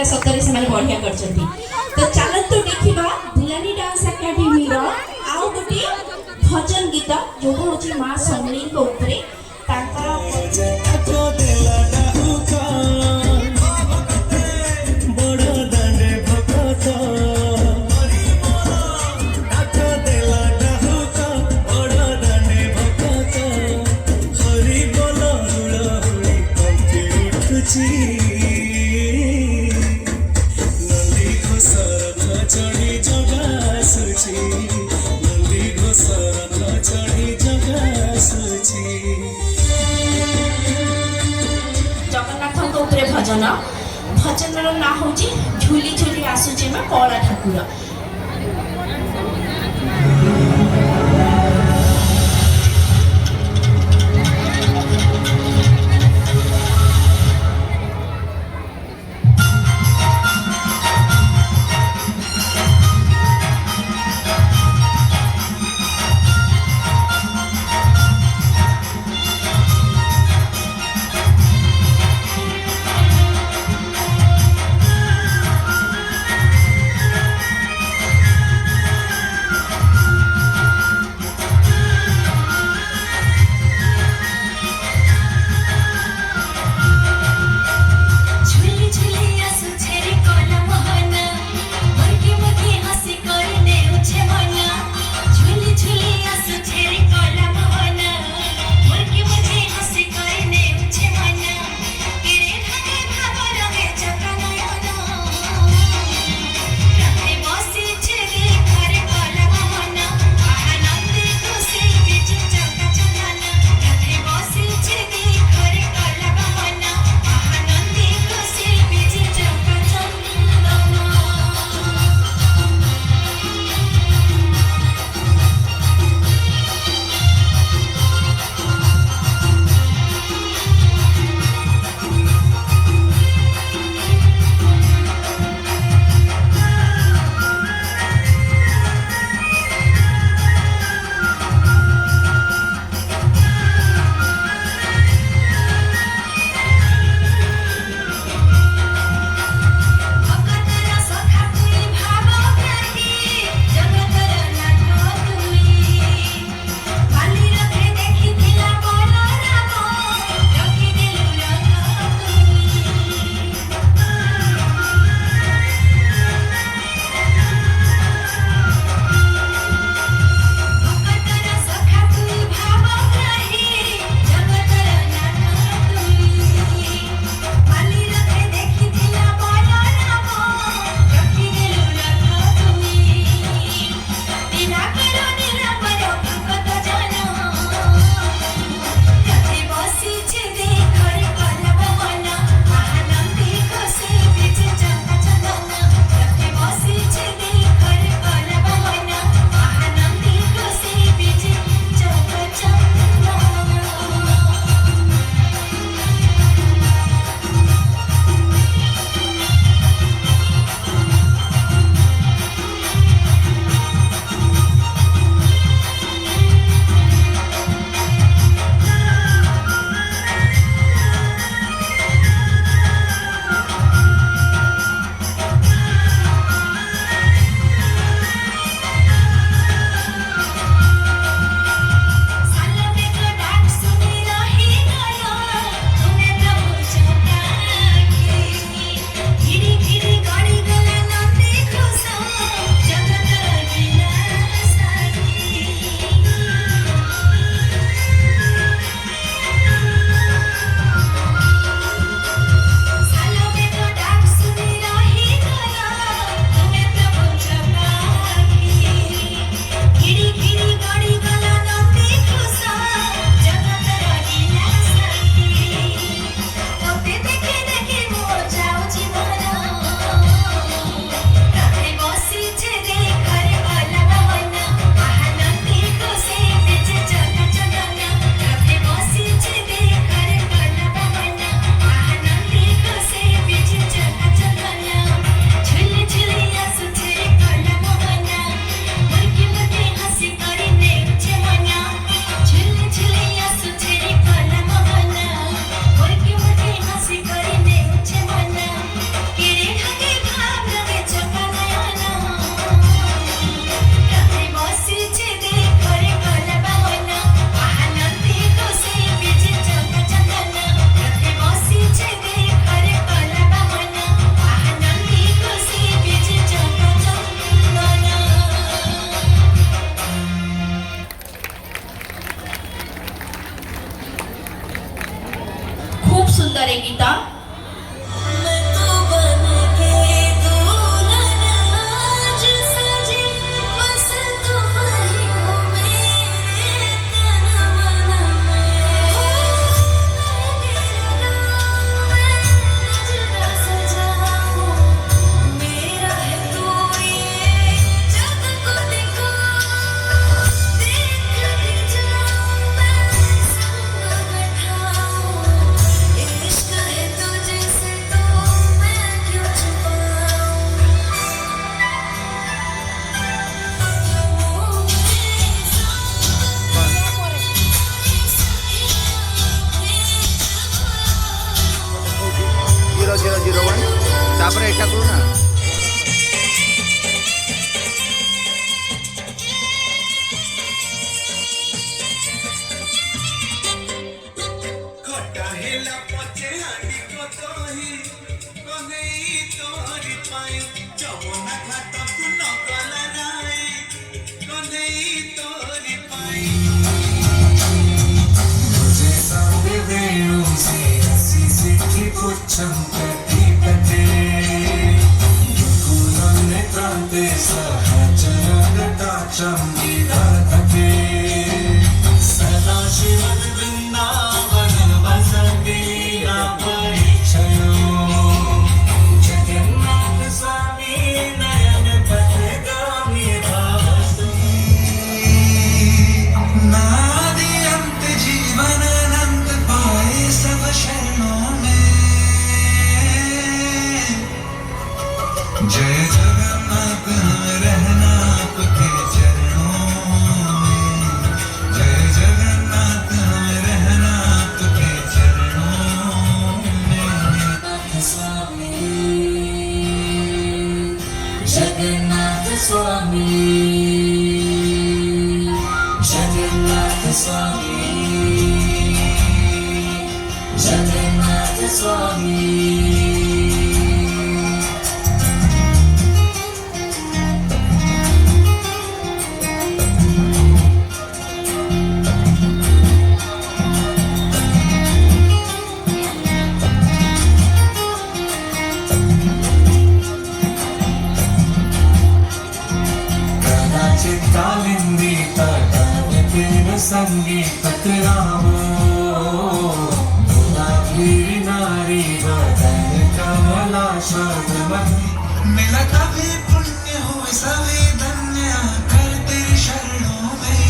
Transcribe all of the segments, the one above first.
ପୁରା ସତରେ ସେମାନେ ବଢିଆ କରିଛନ୍ତି। ତ ଚାଲନ୍ତୁ ଦେଖିବା ବୁଲାନି ଡାନ୍ସ ଏକାଡେମୀର ଆଉ ଗୋଟିଏ ଭଜନ ଗୀତ ଯୋଉ ହଉଛି ମା ସମଲେଇଙ୍କ ଉପରେ ତାଙ୍କର ଜଗନ୍ନାଥଙ୍କ ଉପରେ ଭଜନ ଭଜନର ନାଁ ହଉଛି ଝୁଲି ଝୁଲି ଆସୁଛି ମା କଳା ଠାକୁର। ସୁନ୍ଦର ଏ ଗୀତ। তারপরে এটা করো না। जय जगन्नाथ रहना आपके चरणों में, जय जगन्नाथ रहना आपके चरणों में। स्वामी जगन्नाथ स्वामी, जगन्नाथ स्वामी, जगन्नाथ स्वामी। कालिंदी तेर संगीत रामो नारी बदन कमला श्रद्ध मिला कभी पुण्य हुए सभी धन्य कर तेरी शरणों में।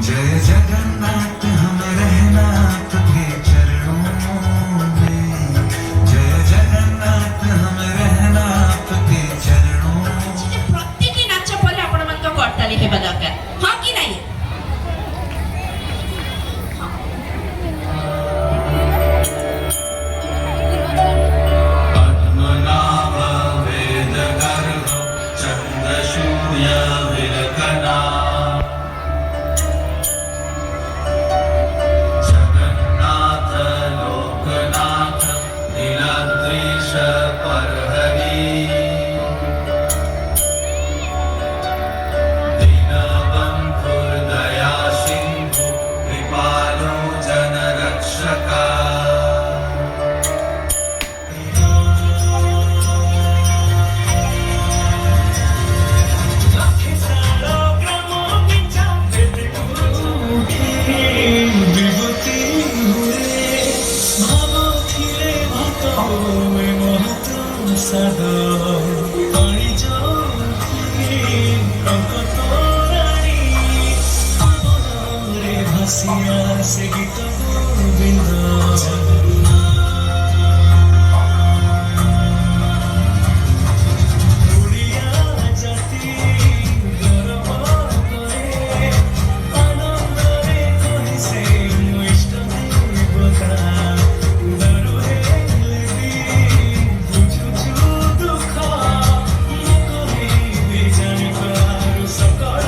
जय जगन्नाथ हम रहना आपके चरणों में, जय जगन्नाथ हम रहना आपके चरणों। প্রত্যেকটি নাচ পরে ଆପଣମାନଙ୍କ କର୍ତ୍ତାଳି ହେବା ଦରକାର, ହଁ କି ନାହିଁ? पद्मनाभ वेद गर्भ चंद्रसूर्य विलखना, जगन्नाथ लोकनाथ नीलाद्रीश परहरि, दीनबंधु दया सिंधु कृपालो जन रक्षका। विभूति हुए भाव खिले भात हुए महत सदा पानी जो रंग तोरानी रे भासिया से गीत गोविंद। सकल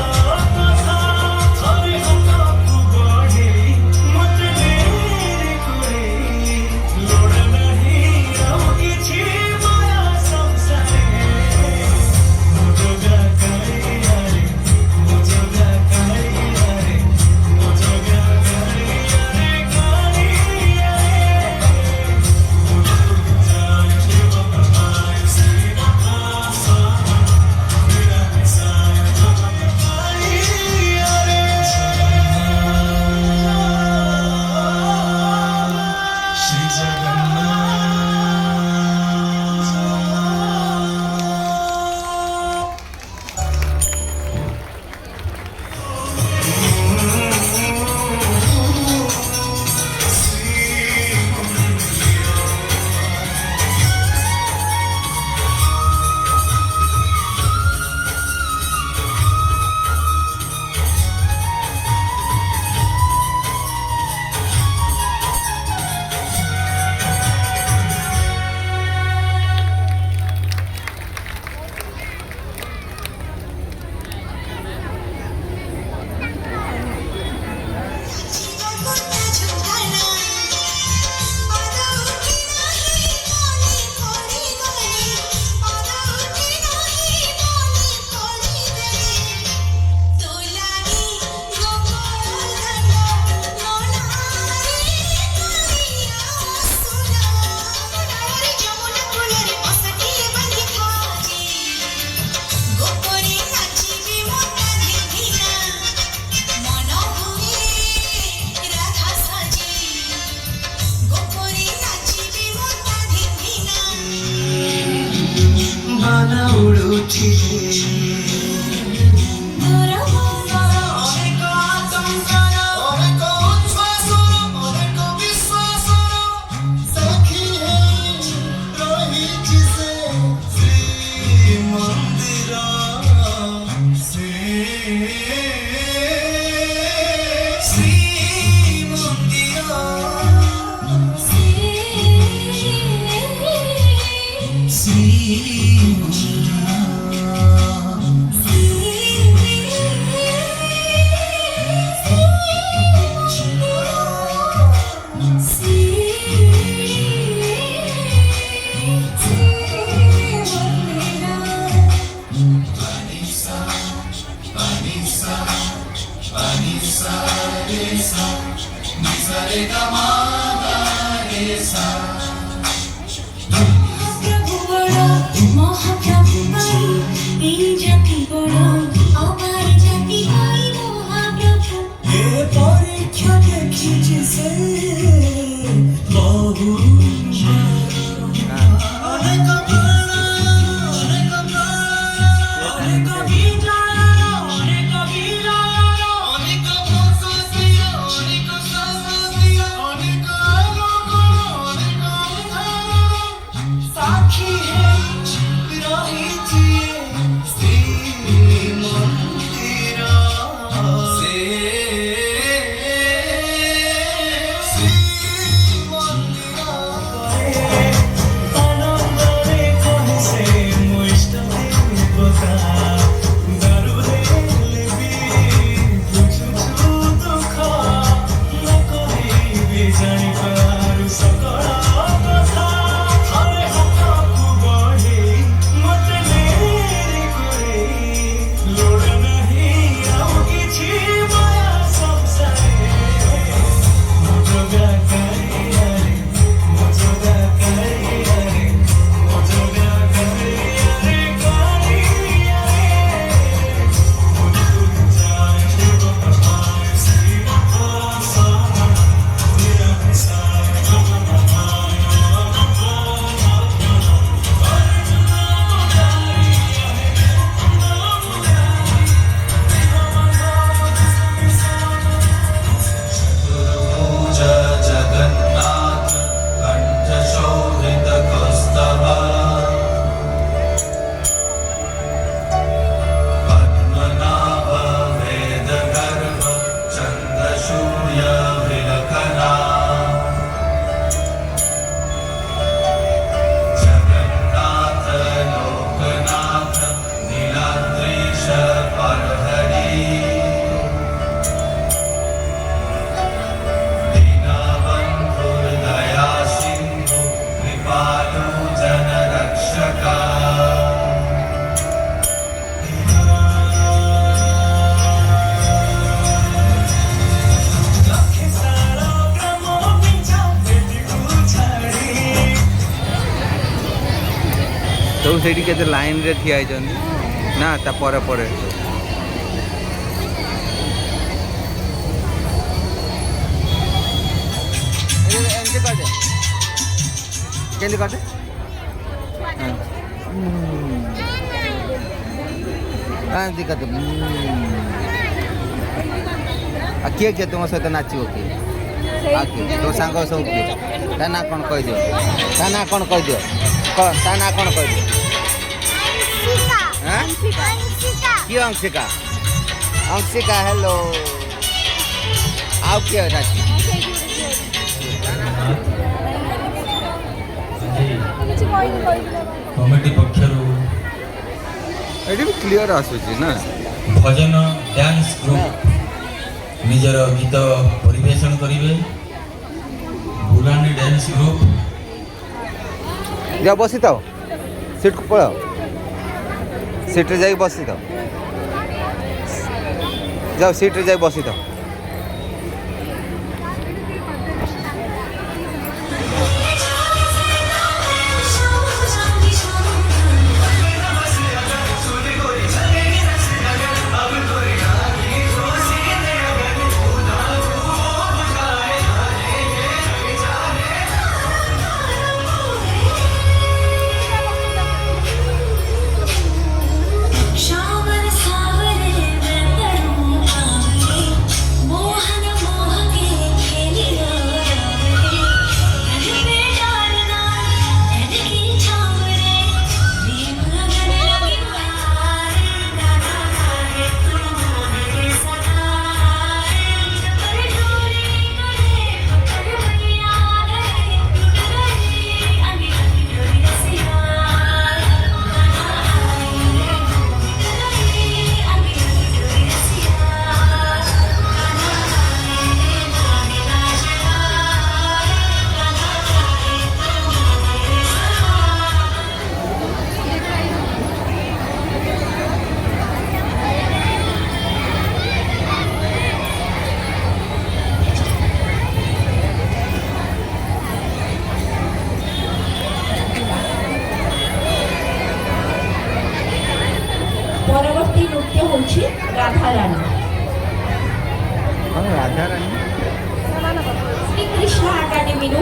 कथा थरे हाथ बढे मत প্রভু বড় মহাপ্রভু বড় এই জাতি বড় আমার জাতি ভাই মহাপ্রভু এ পরীক্ষা দেখিছি সে বহু অনেক প্রাণ, অনেক প্রাণ, অনেক বিজয়, অনেক বিজয়, অনেক প্রশস্তি, অনেক শাস্তি, অনেক আলোক, অনেক আধার। সাক্ষী হে রহিছি শ্রীমন্দির আনন্দরে কহেছে বৈষ্ণবী কথা দারুণে লিবি বুঝুছু দুঃখ ন কহিবি জানিপারু সকল কথা হরে হাতକୁ ବଢ଼େଇ ମୋତେ ନେରି କୋରେଇ ଲୋଡ଼ ନାହିଁ ଆଉ କିଛି ମାୟା ସଂସାରେ ମୋ ଯୋଗା କାଳିଆରେ ମୋ ଯୋଗା କାଳିଆରେ ମୋ ଯୋଗା କାଳିଆରେ କାଳିଆରେ ବୁଲବୁଲ যায় দেবতায় শ্রীনাথ শরণ নিরামিষায় নমঃ जगन्नाथ कंठ शोभित कौस्तभा पद्मनाभ वेद गर्भ चंद्र सूर्य विलखना जगन्नाथ लोकनाथ नीलाद्रीश परहरि दीनबन्धु दया सिन्धु कृपालु जन रक्षका लखे सारा ब्रह्म बिचा बेटीକୁ ଛାଡ଼ି ସବୁ ସେଇଠି କେତେ ଲାଇନ୍ରେ ଠିଆ ହେଇଛନ୍ତି ନା ତା ପରେ ପରେ ଏମିତି କଟେ କେମିତି କଟେ ଏମିତି କଟେ ଆଉ କିଏ କିଏ ତୁମ ସହିତ ନାଚିବ କିଏ ଆଉ କିଏ ତୋ ସାଙ୍ଗ ସବୁ କିଏ ତା ନାଁ କ'ଣ କହିଦିଅ ତା ନାଁ କ'ଣ କହିଦିଅ ତା ନାଁ କ'ଣ କହିଦିଅ হ্যাঁ কি অংশিকা অংশিকা হ্যালো ଆଉ କିଏ ନାଚି କମିଟି ପକ୍ଷରୁ ଏଠି ବି କ୍ଲିଅର ଆସୁଛି ନା ଭଜନ ଡ୍ୟାନ୍ସ ଗ୍ରୁପ ନିଜର ଗୀତ ପରିବେଷଣ କରିବେ। ବୁଲାଣି ଡ୍ୟାନ୍ସ ଗ୍ରୁପ ଯାଅ ବସିଥାଅ ସିଟ୍କୁ ପଳାଅ ସିଟ୍ରେ ଯାଇକି ବସିଥାଅ ଯାଅ ସିଟ୍ରେ ଯାଇ ବସିଥାଅ श्यामल सावरे मैं तरूं ରାଧାରାଣୀ। ହଁ ରାଧାରାଣୀ। ଶ୍ରୀକୃଷ୍ଣ ଏକାଡେମୀରୁ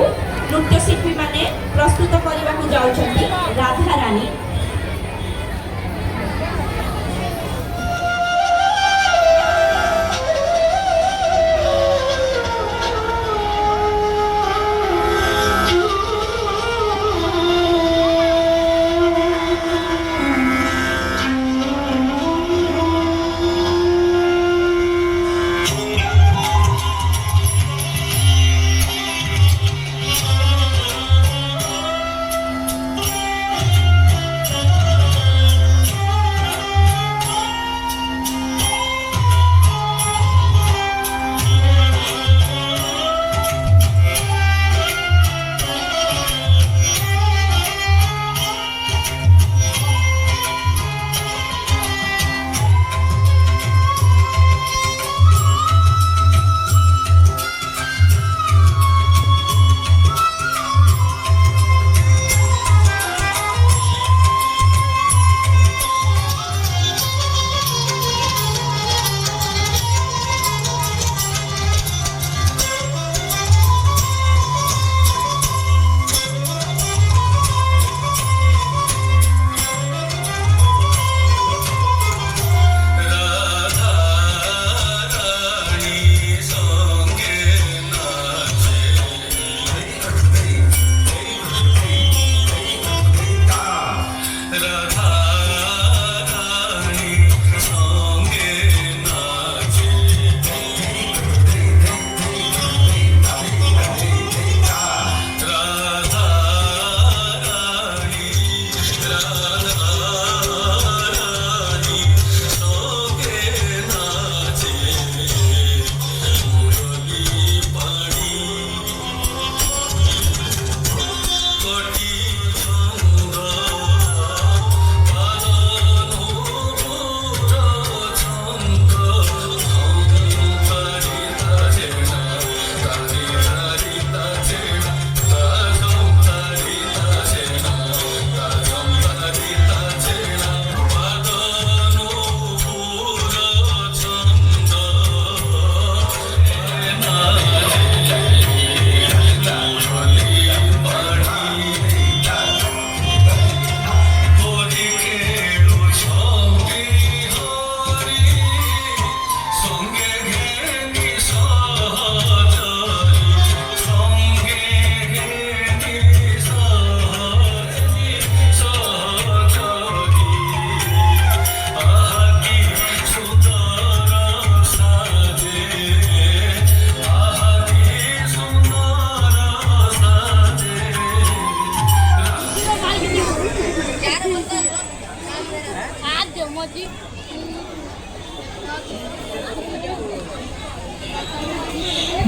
ନୃତ୍ୟଶିଳ୍ପୀ ମାନେ ପ୍ରସ୍ତୁତ କରିବାକୁ ଯାଉଛନ୍ତି ରାଧାରାଣୀ।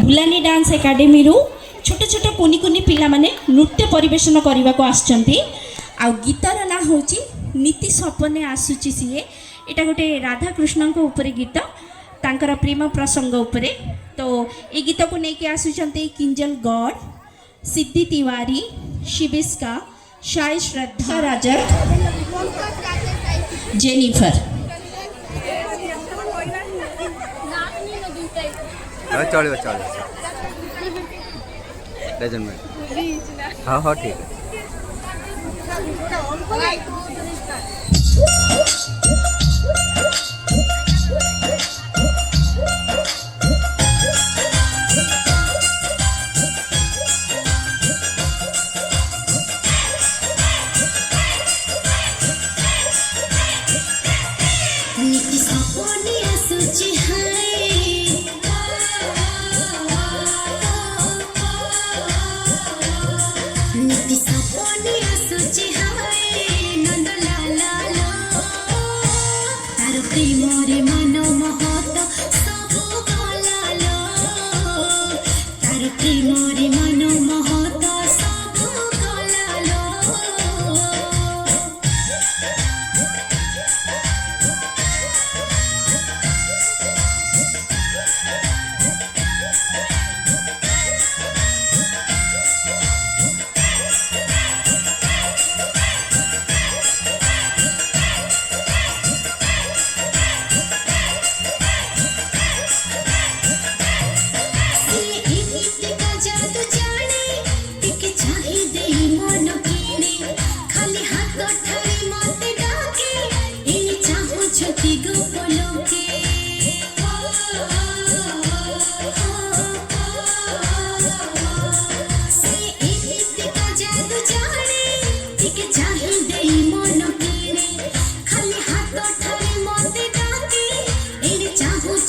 ଭୁଲାନୀ ଡାନ୍ସ ଏକାଡେମୀରୁ ଛୋଟ ଛୋଟ କୁନି କୁନି ପିଲାମାନେ ନୃତ୍ୟ ପରିବେଷଣ କରିବାକୁ ଆସିଛନ୍ତି। ଆଉ ଗୀତର ନାଁ ହେଉଛି ନୀତି ସପନେ ଆସୁଛି ସିଏ। ଏଇଟା ଗୋଟେ ରାଧାକୃଷ୍ଣଙ୍କ ଉପରେ ଗୀତ, ତାଙ୍କର ପ୍ରେମ ପ୍ରସଙ୍ଗ ଉପରେ। ତ ଏ ଗୀତକୁ ନେଇକି ଆସୁଛନ୍ତି କିଞ୍ଜଲ ଗଡ଼, ସିଦ୍ଧି ତିୱାରୀ, ଶିବିସ୍କା, ସାଇ ଶ୍ରଦ୍ଧା ରାଜକ, ଜେନିଫର। ଚଳିବ ଚଳିବ ଡଜନ୍ ହଁ ହଁ ଠିକ୍ ଅଛି। नीति सपने आसुची नीति सपने आसुची हाय नंद लाला लो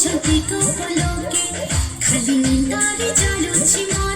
ଆସୁଛନ୍ତି କପଲୋକେ ଖାଲି ନିଦାରେ ଚାଲୁଛି ମୋ